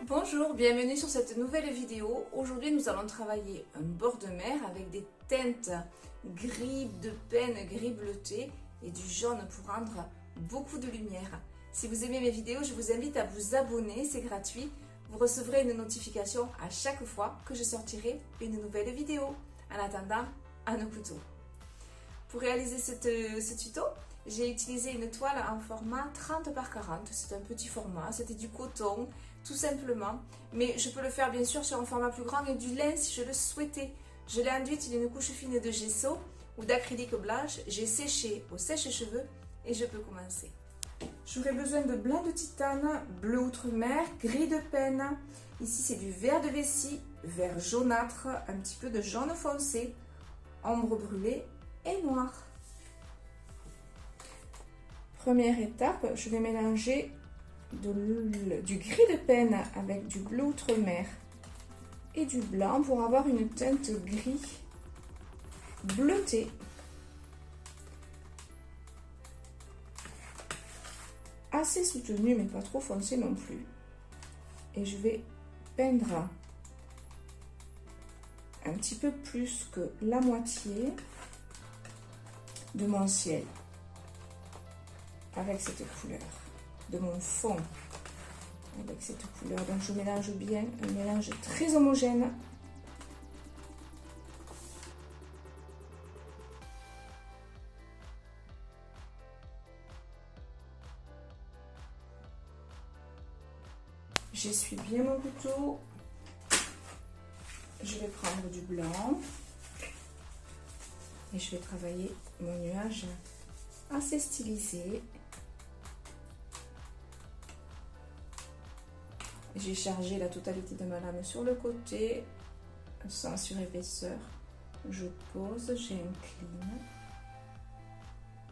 Bonjour, bienvenue sur cette nouvelle vidéo. Aujourd'hui nous allons travailler un bord de mer avec des teintes gris de peine, gris bleuté et du jaune pour rendre beaucoup de lumière. Si vous aimez mes vidéos, je vous invite à vous abonner, c'est gratuit. Vous recevrez une notification à chaque fois que je sortirai une nouvelle vidéo. En attendant, à nos couteaux. Pour réaliser ce tuto, j'ai utilisé une toile en format 30 par 40. C'est un petit format, c'était du coton, tout simplement. Mais je peux le faire bien sûr sur un format plus grand et du lin si je le souhaitais. Je l'ai enduite d'une couche fine de gesso ou d'acrylique blanche. J'ai séché au sèche-cheveux et je peux commencer. J'aurai besoin de blanc de titane, bleu outre-mer, gris de peine. Ici c'est du vert de vessie, vert jaunâtre, un petit peu de jaune foncé, ombre brûlée et noir. Première étape, je vais mélanger du gris de peine avec du bleu outre-mer et du blanc pour avoir une teinte gris bleuté. Assez soutenu mais pas trop foncé non plus. Et je vais peindre un petit peu plus que la moitié de mon ciel avec cette couleur, de mon fond avec cette couleur. Donc je mélange bien, un mélange très homogène. J'essuie bien mon couteau. Je vais prendre du blanc et je vais travailler mon nuage assez stylisé. J'ai chargé la totalité de ma lame sur le côté, sans surépaisseur. Je pose, j'incline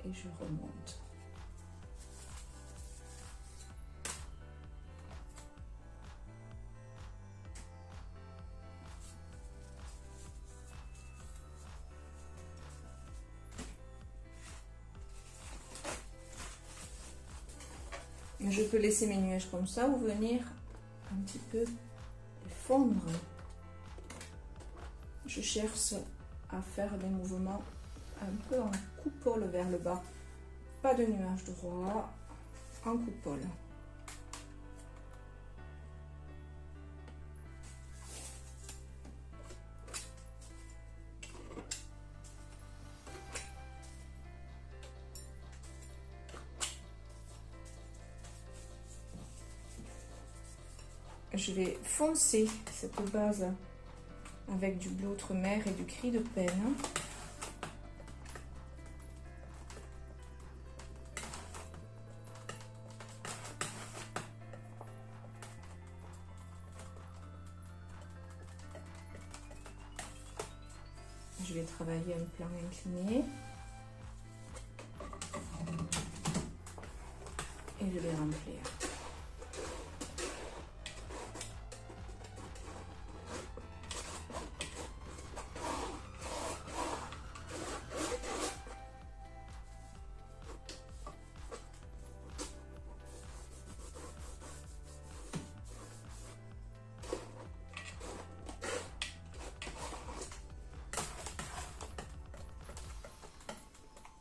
et je remonte. Je peux laisser mes nuages comme ça ou venir un petit peu fondre. Je cherche à faire des mouvements un peu en coupole vers le bas. Pas de nuage droit, en coupole. Je vais foncer cette base avec du bleu outre-mer et du gris de peine. Je vais travailler un plan incliné et je vais remplir.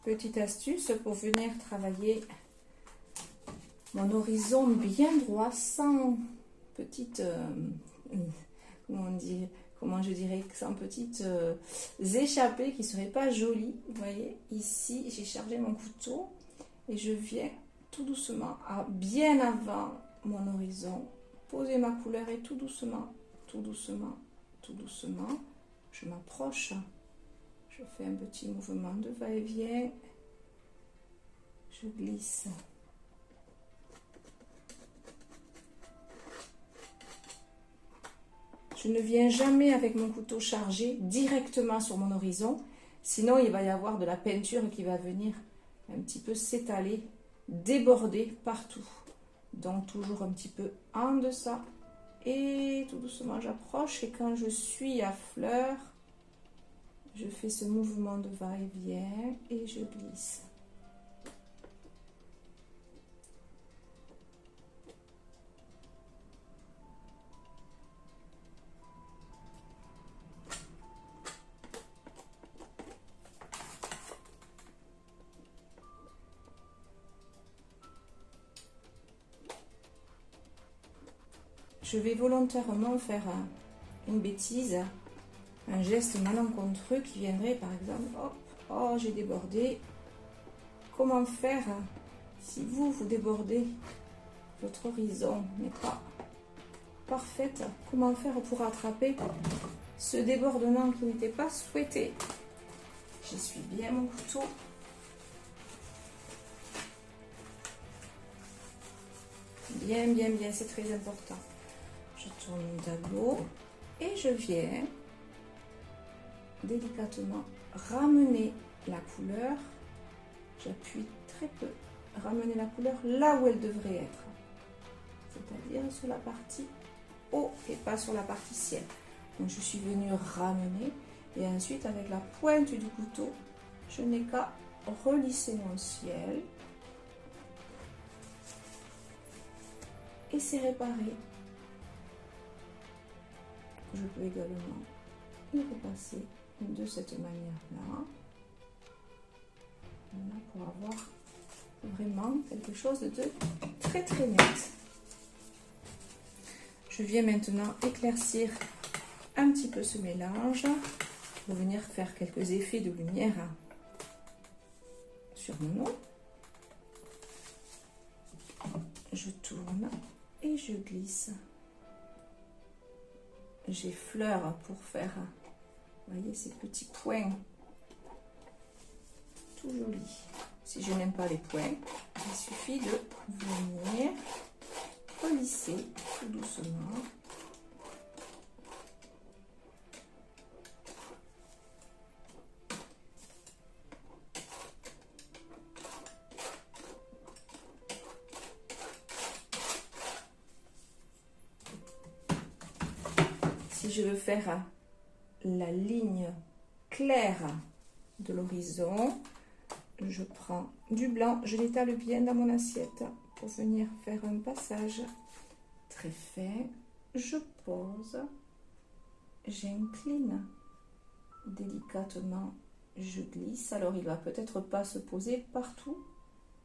Petite astuce pour venir travailler mon horizon bien droit sans petite comment je dirais, sans petites échappées qui seraient pas jolies. Vous voyez ici j'ai chargé mon couteau et je viens tout doucement bien avant mon horizon poser ma couleur et tout doucement je m'approche. Je fais un petit mouvement de va-et-vient, je glisse. Je ne viens jamais avec mon couteau chargé directement sur mon horizon, sinon il va y avoir de la peinture qui va venir un petit peu s'étaler, déborder partout. Donc toujours un petit peu en deçà et tout doucement j'approche et quand je suis à fleur, je fais ce mouvement de va-et-vient et je glisse. je vais volontairement faire une bêtise, un geste malencontreux qui viendrait par exemple, hop, oh j'ai débordé. Comment faire si vous débordez, votre horizon n'est pas parfaite, comment faire pour rattraper ce débordement qui n'était pas souhaité? J'essuie bien mon couteau. Bien, bien, bien, c'est très important. Je tourne mon tableau et je viens délicatement ramener la couleur. J'appuie très peu. Ramener la couleur là où elle devrait être. C'est-à-dire sur la partie haut et pas sur la partie ciel. Donc je suis venue ramener et ensuite avec la pointe du couteau, je n'ai qu'à relisser mon ciel. Et c'est réparé. Je peux également y repasser de cette manière-là. Voilà, pour avoir vraiment quelque chose de très très net. Je viens maintenant éclaircir un petit peu ce mélange pour venir faire quelques effets de lumière sur mon eau. Je tourne et je glisse. J'effleure pour faire, vous voyez, ces petits points tout jolis. Si je n'aime pas les points, il suffit de venir relisser tout doucement. Si je veux faire la ligne claire de l'horizon, je prends du blanc, je l'étale bien dans mon assiette pour venir faire un passage très fin. Je pose, j'incline délicatement, je glisse. Alors il va peut-être pas se poser partout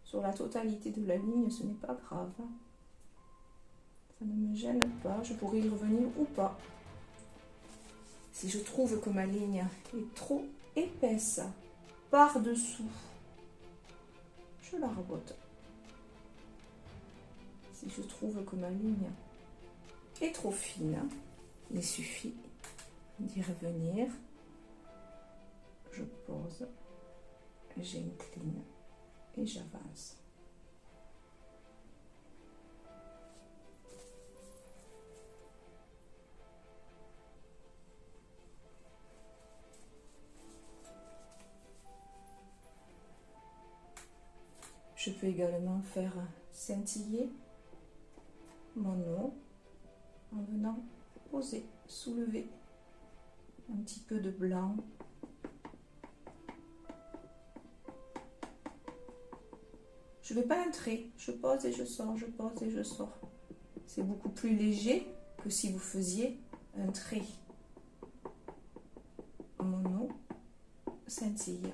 sur la totalité de la ligne, ce n'est pas grave. Ça ne me gêne pas, je pourrais y revenir ou pas. Si je trouve que ma ligne est trop épaisse par-dessous, je la rabote. Si je trouve que ma ligne est trop fine, il suffit d'y revenir. Je pose, j'incline et j'avance. Je peux également faire scintiller mon eau en venant poser, soulever un petit peu de blanc. Je ne vais pas un trait, je pose et je sors, je pose et je sors. C'est beaucoup plus léger que si vous faisiez un trait. Mon eau scintille.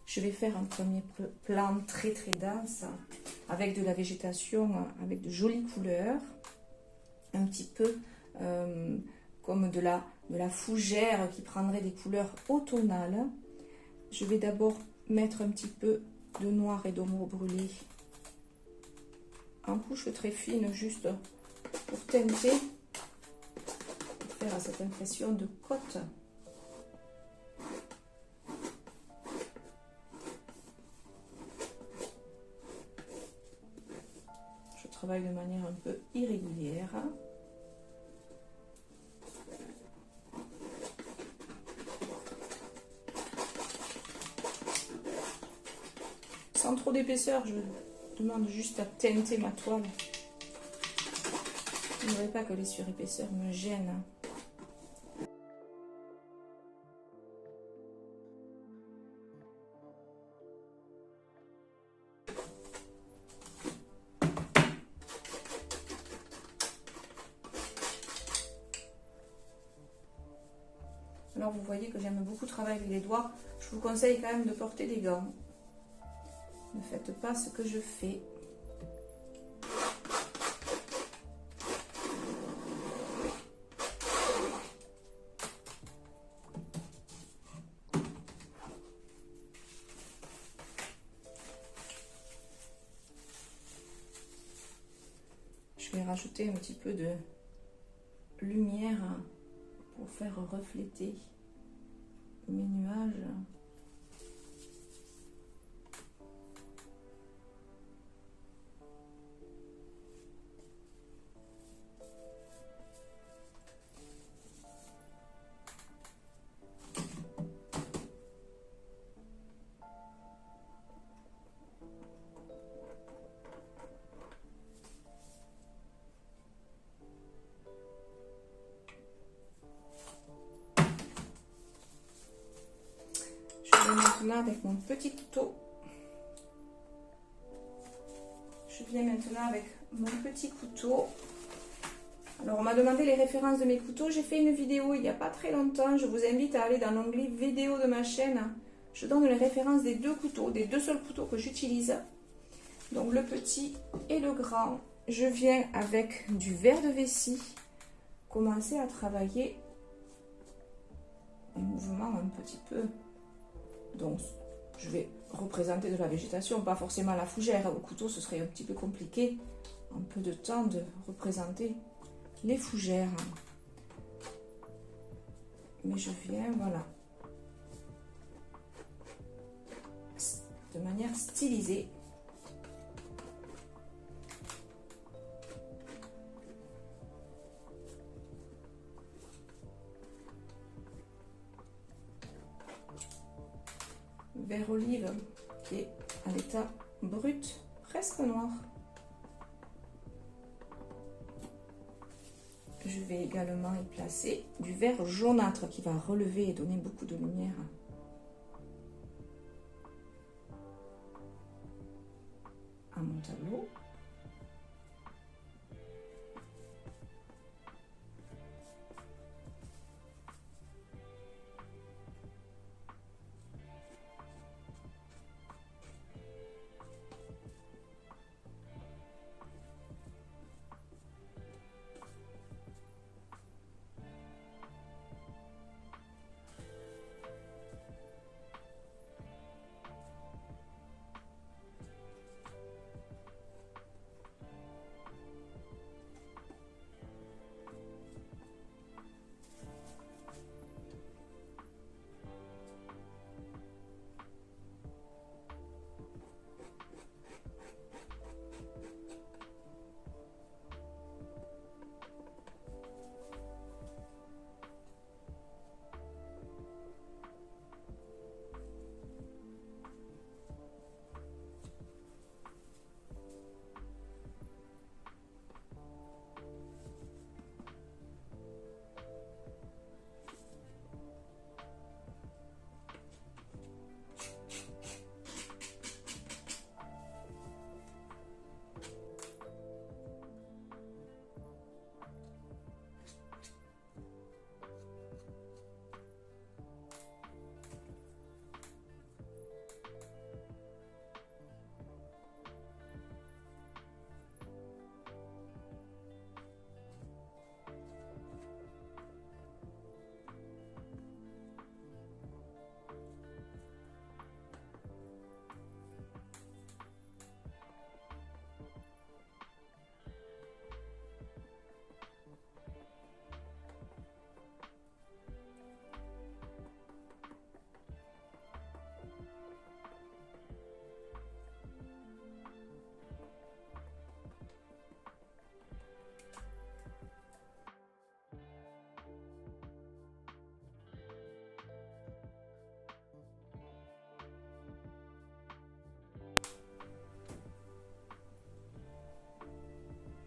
Je vais faire un premier plan très très dense avec de la végétation, avec de jolies couleurs, un petit peu comme de la fougère qui prendrait des couleurs automnales. Je vais d'abord mettre un petit peu de noir et d'ombre brûlée en couche très fine, juste pour teinter, pour faire cette impression de côte. Je travaille de manière un peu irrégulière. Sans trop d'épaisseur, je demande juste à teinter ma toile. Je ne voudrais pas que les surépaisseurs me gênent. Alors vous voyez que j'aime beaucoup travailler avec les doigts. Je vous conseille quand même de porter des gants. Ne faites pas ce que je fais. Je vais rajouter un petit peu de lumière pour faire refléter mes nuages. Maintenant avec mon petit couteau, je viens maintenant avec mon petit couteau. Alors on m'a demandé les références de mes couteaux, j'ai fait une vidéo il n'y a pas très longtemps, je vous invite à aller dans l'onglet vidéo de ma chaîne. Je donne les références des deux couteaux, des deux seuls couteaux que j'utilise, donc le petit et le grand. Je viens avec du verre de vessie, commencer à travailler un mouvement un petit peu. Donc, je vais représenter de la végétation, pas forcément la fougère. Au couteau, ce serait un petit peu compliqué. Un peu de temps de représenter les fougères. Mais je viens, voilà, de manière stylisée. Vert olive qui est à l'état brut, presque noir. Je vais également y placer du vert jaunâtre qui va relever et donner beaucoup de lumière à mon tableau.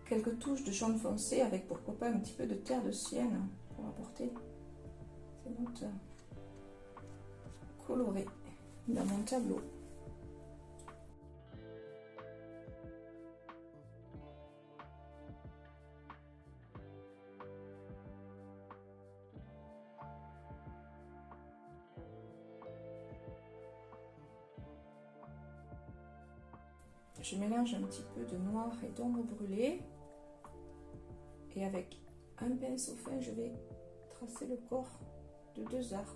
Quelques touches de jaune foncé avec pourquoi pas un petit peu de terre de sienne pour apporter ces notes colorées dans mon tableau. je mélange un petit peu de noir et d'ombre brûlée. Et avec un pinceau fin, je vais tracer le corps de 2 arbres.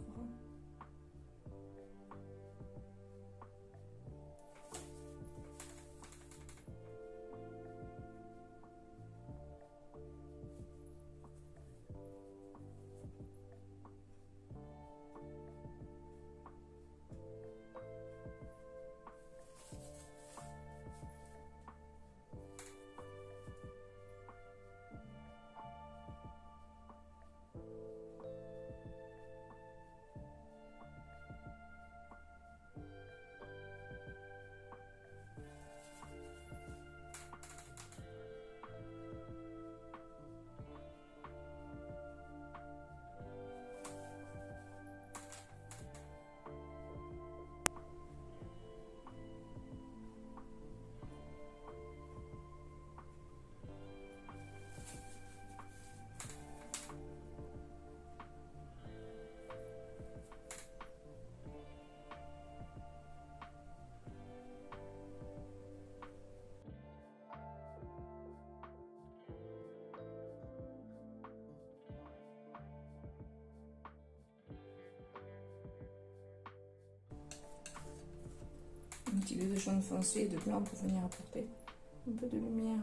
Un petit peu de jaune foncé et de blanc pour venir apporter un peu de lumière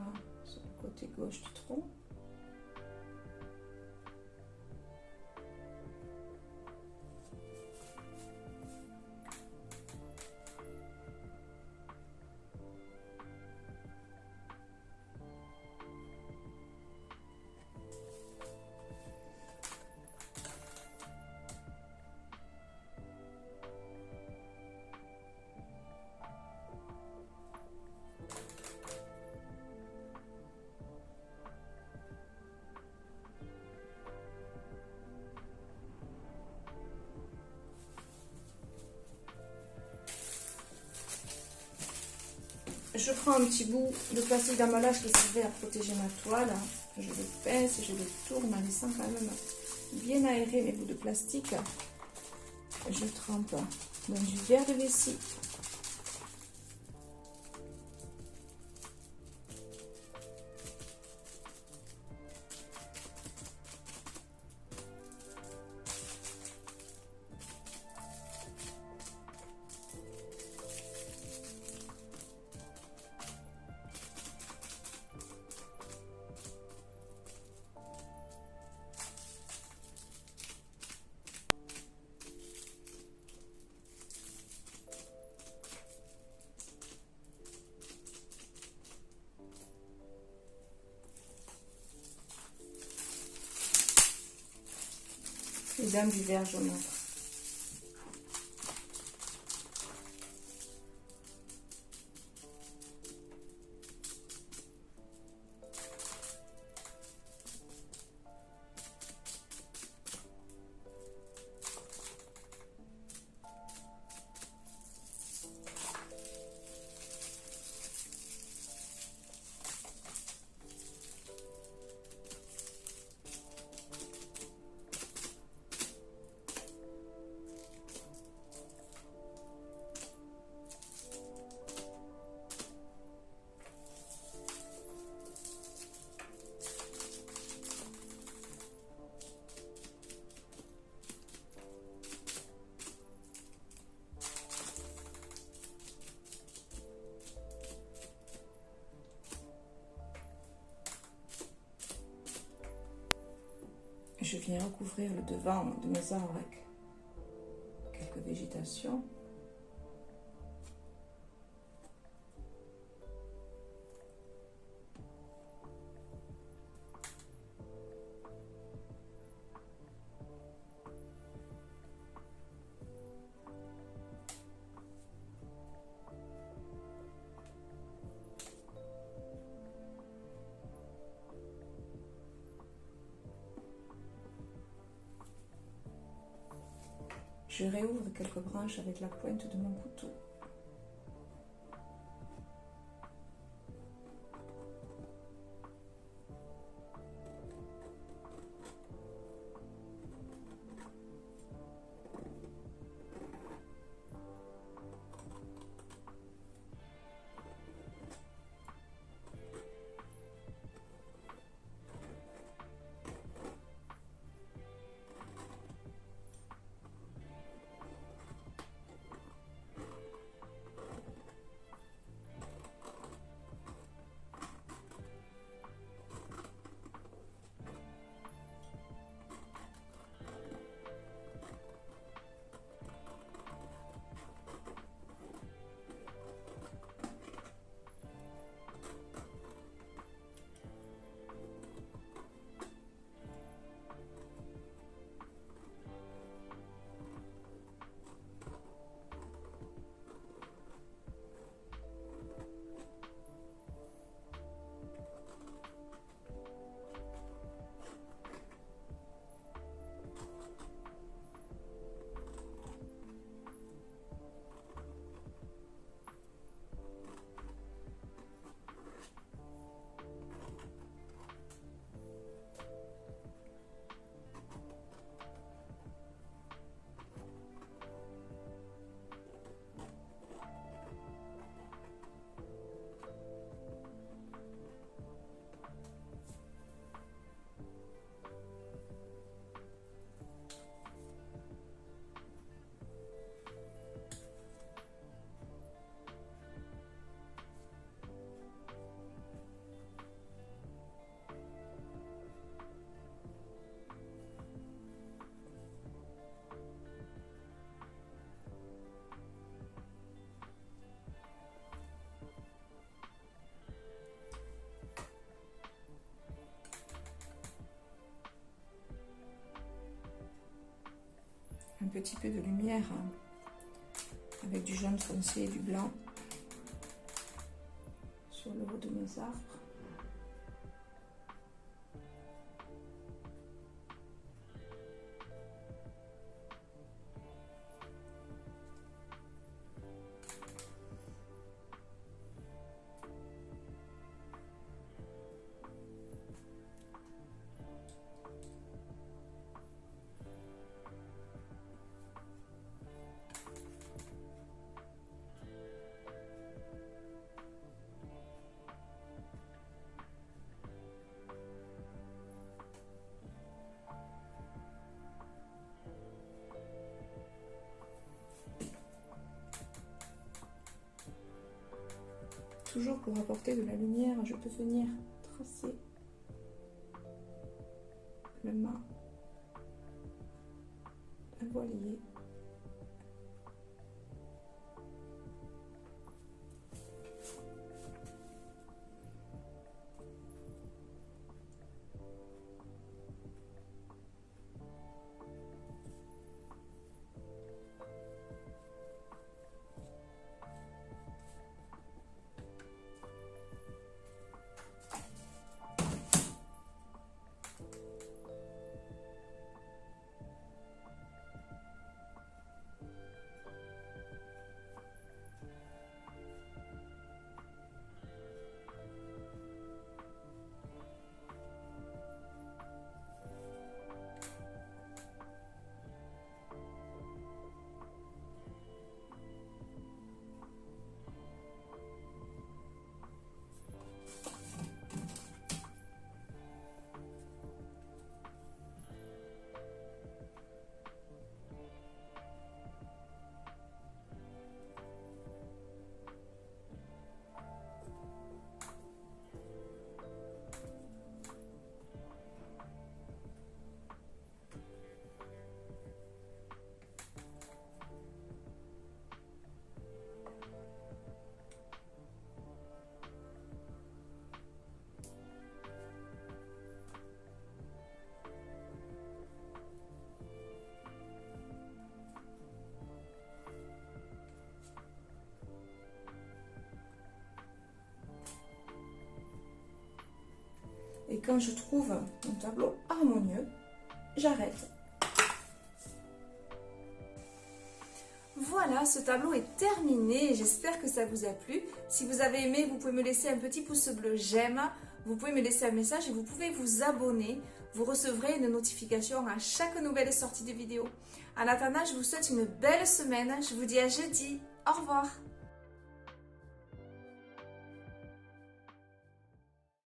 sur le côté gauche du tronc. Je prends un petit bout de plastique d'emballage qui servait à protéger ma toile. Je le pince et je le tourne en laissant quand même bien aérer mes bouts de plastique. Je trempe dans du verre de vessie. Les dames du vert jaunâtre. Je viens recouvrir le devant de mes arbres avec quelques végétations. Je réouvre quelques branches avec la pointe de mon couteau. petit peu de lumière avec du jaune foncé et du blanc sur le haut de mes arbres. Toujours pour apporter de la lumière, je peux venir tracer le mât, un voilier. Et quand je trouve un tableau harmonieux, j'arrête. Voilà, ce tableau est terminé. J'espère que ça vous a plu. Si vous avez aimé, vous pouvez me laisser un petit pouce bleu j'aime. Vous pouvez me laisser un message et vous pouvez vous abonner. Vous recevrez une notification à chaque nouvelle sortie de vidéo. En attendant, je vous souhaite une belle semaine. Je vous dis à jeudi. Au revoir.